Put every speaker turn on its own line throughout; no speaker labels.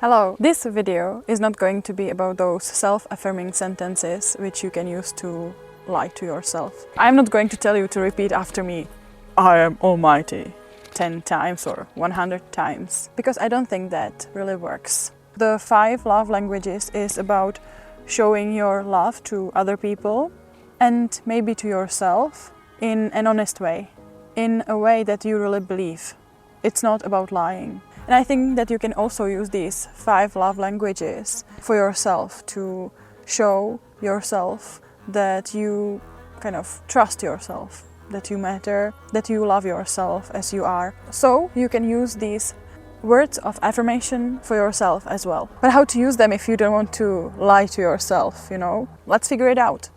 Hello! This video is not going to be about those self-affirming sentences which you can use to lie to yourself. I'm not going to tell you to repeat after me, I am almighty, 10 times or 100 times, because I don't think that really works. The 5 love languages is about showing your love to other people and maybe to yourself in an honest way, in a way that you really believe. It's not about lying. And I think that you can also use these 5 love languages for yourself to show yourself that you kind of trust yourself, that you matter, that you love yourself as you are. So you can use these words of affirmation for yourself as well. But how to use them if you don't want to lie to yourself, you know? Let's figure it out.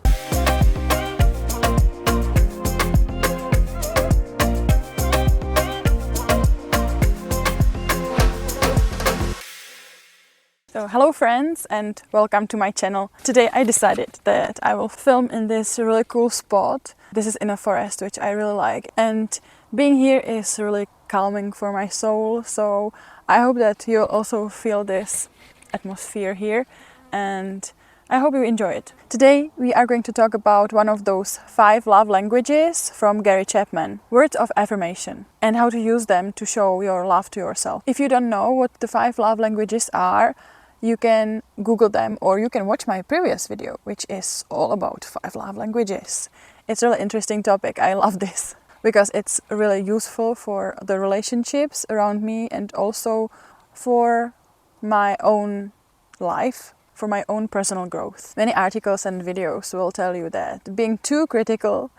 So hello friends and welcome to my channel. Today I decided that I will film in this really cool spot. This is in a forest which I really like, and being here is really calming for my soul, so I hope that you'll also feel this atmosphere here and I hope you enjoy it. Today we are going to talk about one of those 5 love languages from Gary Chapman, words of affirmation, and how to use them to show your love to yourself. If you don't know what the 5 love languages are, you can Google them or you can watch my previous video, which is all about 5 love languages. It's a really interesting topic. I love this because it's really useful for the relationships around me and also for my own life, for my own personal growth. Many articles and videos will tell you that being too critical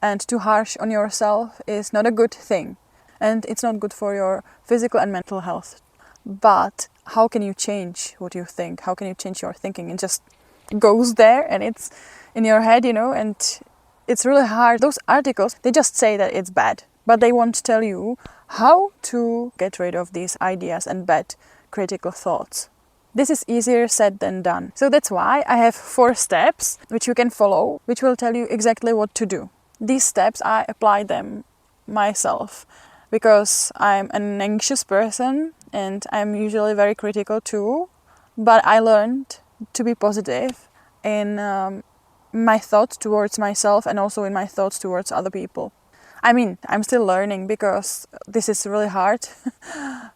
and too harsh on yourself is not a good thing, and it's not good for your physical and mental health. But how can you change what you think? How can you change your thinking? It just goes there and it's in your head, you know, and it's really hard. Those articles, they just say that it's bad, but they won't tell you how to get rid of these ideas and bad critical thoughts. This is easier said than done. So that's why I have 4 steps which you can follow, which will tell you exactly what to do. These steps, I apply them myself because I'm an anxious person and I'm usually very critical too, but I learned to be positive in my thoughts towards myself and also in my thoughts towards other people. I mean, I'm still learning because this is really hard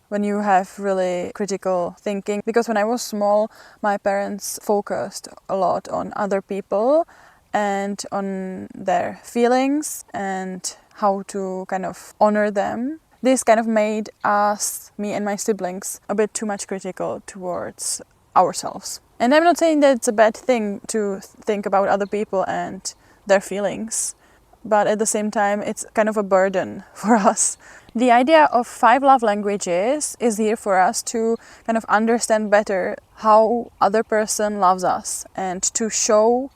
when you have really critical thinking. Because when I was small, my parents focused a lot on other people and on their feelings and how to kind of honor them. This kind of made us, me and my siblings, a bit too much critical towards ourselves. And I'm not saying that it's a bad thing to think about other people and their feelings, but at the same time it's kind of a burden for us. The idea of 5 love languages is here for us to kind of understand better how other person loves us and to show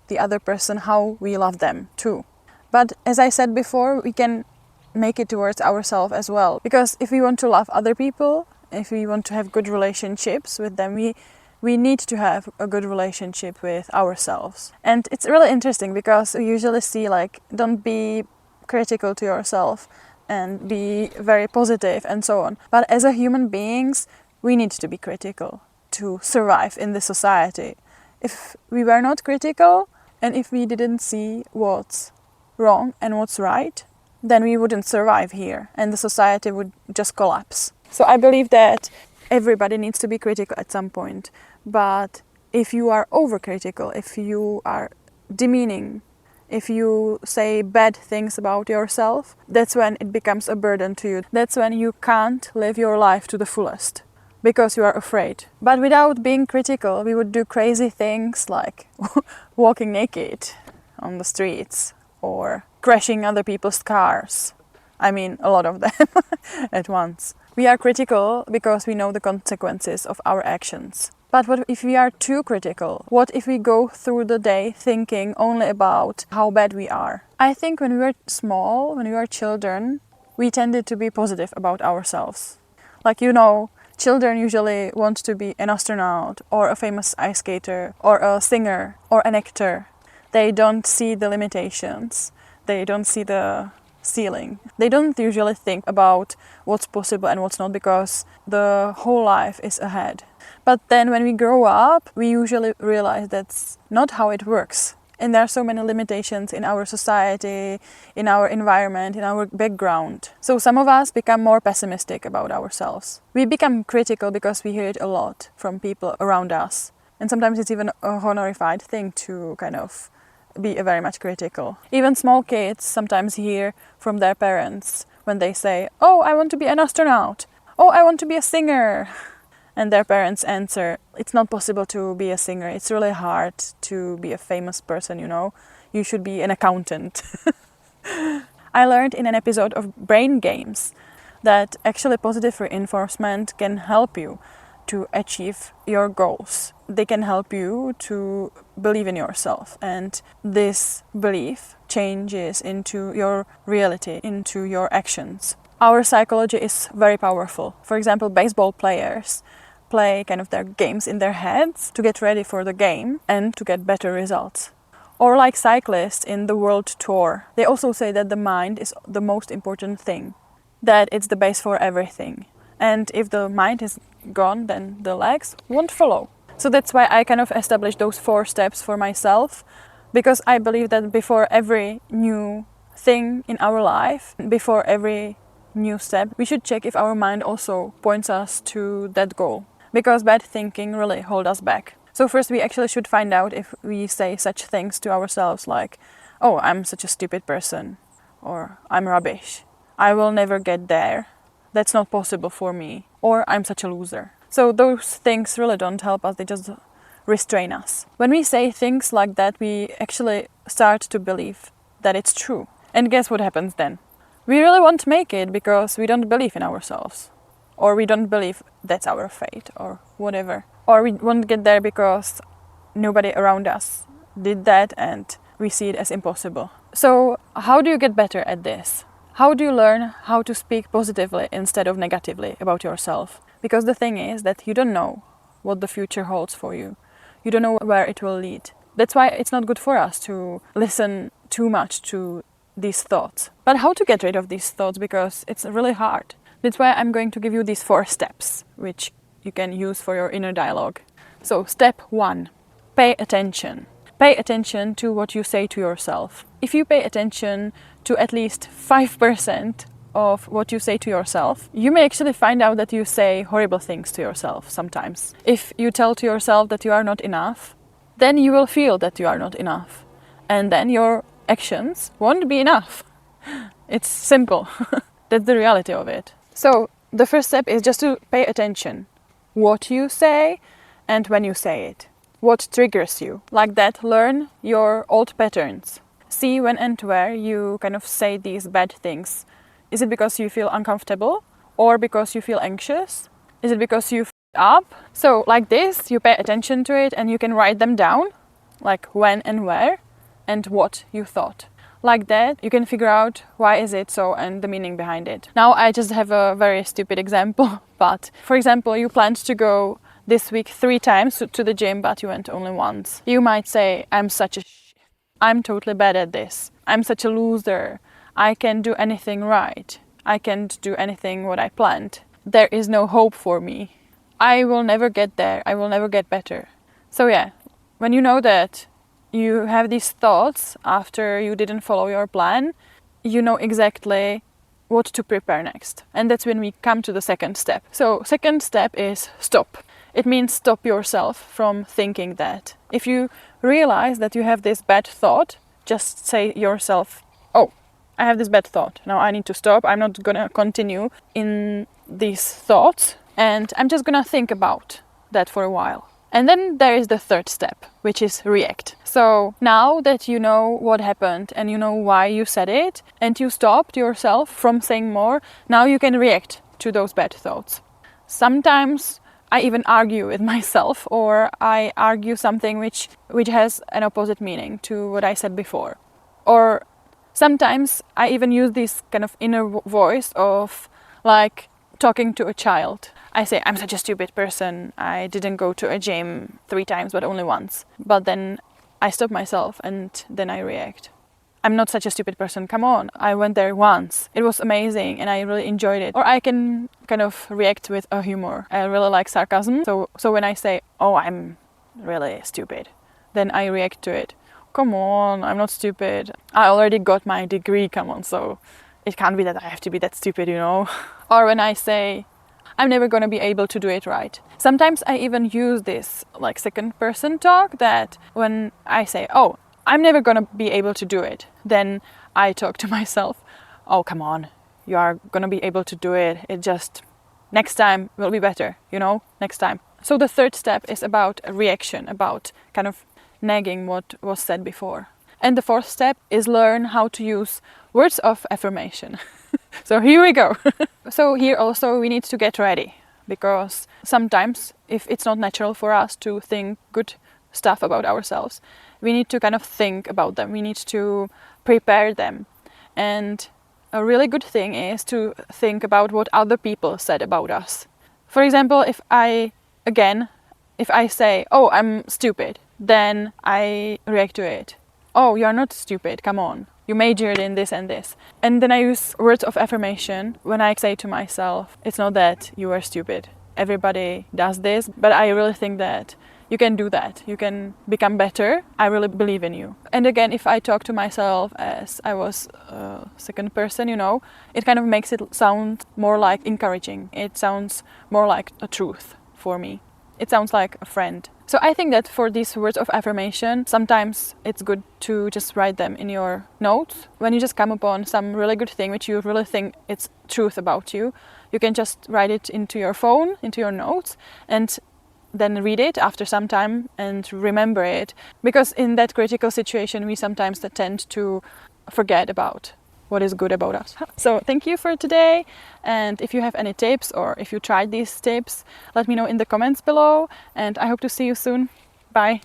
the other person how we love them too. But as I said before, we can make it towards ourselves as well, because if we want to love other people, if we want to have good relationships with them, we need to have a good relationship with ourselves. And it's really interesting because we usually see like, don't be critical to yourself and be very positive and so on. But as a human beings, we need to be critical to survive in this society. If we were not critical and if we didn't see what's wrong and what's right, then we wouldn't survive here and the society would just collapse. So I believe that everybody needs to be critical at some point. But if you are overcritical, if you are demeaning, if you say bad things about yourself, that's when it becomes a burden to you. That's when you can't live your life to the fullest because you are afraid. But without being critical, we would do crazy things like walking naked on the streets or crashing other people's cars. I mean, a lot of them at once. We are critical because we know the consequences of our actions. But what if we are too critical? What if we go through the day thinking only about how bad we are? I think when we were small, when we were children, we tended to be positive about ourselves. Like, you know, children usually want to be an astronaut or a famous ice skater or a singer or an actor. They don't see the limitations. They don't see the ceiling. They don't usually think about what's possible and what's not because the whole life is ahead. But then when we grow up, we usually realize that's not how it works. And there are so many limitations in our society, in our environment, in our background. So some of us become more pessimistic about ourselves. We become critical because we hear it a lot from people around us. And sometimes it's even a honorified thing to kind of be very much critical. Even small kids sometimes hear from their parents when they say, "Oh, I want to be an astronaut. Oh, I want to be a singer." And their parents answer, "It's not possible to be a singer. It's really hard to be a famous person, you know. You should be an accountant." I learned in an episode of Brain Games that actually positive reinforcement can help you to achieve your goals. They can help you to believe in yourself, and this belief changes into your reality, into your actions. Our psychology is very powerful. For example, baseball players play kind of their games in their heads to get ready for the game and to get better results. Or like cyclists in the world tour, they also say that the mind is the most important thing, that it's the base for everything. And if the mind is gone, then the legs won't follow. So that's why I kind of established those 4 steps for myself, because I believe that before every new thing in our life, before every new step, we should check if our mind also points us to that goal, because bad thinking really holds us back. So first we actually should find out if we say such things to ourselves like, "Oh, I'm such a stupid person," or "I'm rubbish, I will never get there, that's not possible for me," or "I'm such a loser." So those things really don't help us, they just restrain us. When we say things like that, we actually start to believe that it's true. And guess what happens then? We really won't make it because we don't believe in ourselves. Or we don't believe that's our fate or whatever. Or we won't get there because nobody around us did that and we see it as impossible. So how do you get better at this? How do you learn how to speak positively instead of negatively about yourself? Because the thing is that you don't know what the future holds for you. You don't know where it will lead. That's why it's not good for us to listen too much to these thoughts. But how to get rid of these thoughts? Because it's really hard. That's why I'm going to give you these 4 steps, which you can use for your inner dialogue. So step 1, pay attention. Pay attention to what you say to yourself. If you pay attention to at least 5% of what you say to yourself, you may actually find out that you say horrible things to yourself sometimes. If you tell to yourself that you are not enough, then you will feel that you are not enough. And then your actions won't be enough. It's simple. That's the reality of it. So the first step is just to pay attention. What you say and when you say it. What triggers you. Like that, learn your old patterns. See when and where you kind of say these bad things. Is it because you feel uncomfortable? Or because you feel anxious? Is it because you f***ed up? So like this, you pay attention to it and you can write them down. Like when and where and what you thought. Like that, you can figure out why is it so and the meaning behind it. Now I just have a very stupid example, but for example, you planned to go this week 3 times to the gym, but you went only once. You might say, "I'm such a I'm totally bad at this. I'm such a loser. I can't do anything right. I can't do anything what I planned. There is no hope for me. I will never get there. I will never get better." So yeah, when you know that you have these thoughts after you didn't follow your plan, you know exactly what to prepare next. And that's when we come to the second step. So second step is stop. It means stop yourself from thinking that. If you realize that you have this bad thought, just say yourself, "Oh, I have this bad thought. Now I need to stop. I'm not gonna continue in these thoughts and I'm just gonna think about that for a while." And then there is the third step, which is react. So now that you know what happened and you know why you said it and you stopped yourself from saying more, now you can react to those bad thoughts. Sometimes I even argue with myself, or I argue something which has an opposite meaning to what I said before. Or sometimes I even use this kind of inner voice of like talking to a child. I say, "I'm such a stupid person. I didn't go to a gym 3 times, but only once." But then I stop myself and then I react. I'm not such a stupid person, come on, I went there once, it was amazing and I really enjoyed it. Or I can kind of react with a humor. I really like sarcasm, so when I say, oh, I'm really stupid, then I react to it. Come on, I'm not stupid, I already got my degree, come on, so it can't be that I have to be that stupid, you know. Or when I say, I'm never gonna be able to do it right. Sometimes I even use this like second person talk, that when I say, oh, I'm never gonna be able to do it, then I talk to myself, oh, come on, you are gonna be able to do it. It just, next time will be better, you know, next time. So the third step is about a reaction, about kind of nagging what was said before. And the fourth step is learn how to use words of affirmation. So here we go. So here also we need to get ready, because sometimes if it's not natural for us to think good stuff about ourselves, we need to kind of think about them. We need to prepare them. And a really good thing is to think about what other people said about us. For example, if I say, oh, I'm stupid, then I react to it. Oh, you're not stupid, come on. You majored in this and this. And then I use words of affirmation when I say to myself, it's not that you are stupid. Everybody does this, but I really think that you can do that. You can become better. I really believe in you. And again, if I talk to myself as I was a second person, you know, it kind of makes it sound more like encouraging. It sounds more like a truth for me. It sounds like a friend. So I think that for these words of affirmation, sometimes it's good to just write them in your notes. When you just come upon some really good thing which you really think it's truth about you, you can just write it into your phone, into your notes, and then read it after some time and remember it. Because in that critical situation, we sometimes tend to forget about what is good about us. So thank you for today, and if you have any tips or if you tried these tips, let me know in the comments below, and I hope to see you soon. Bye.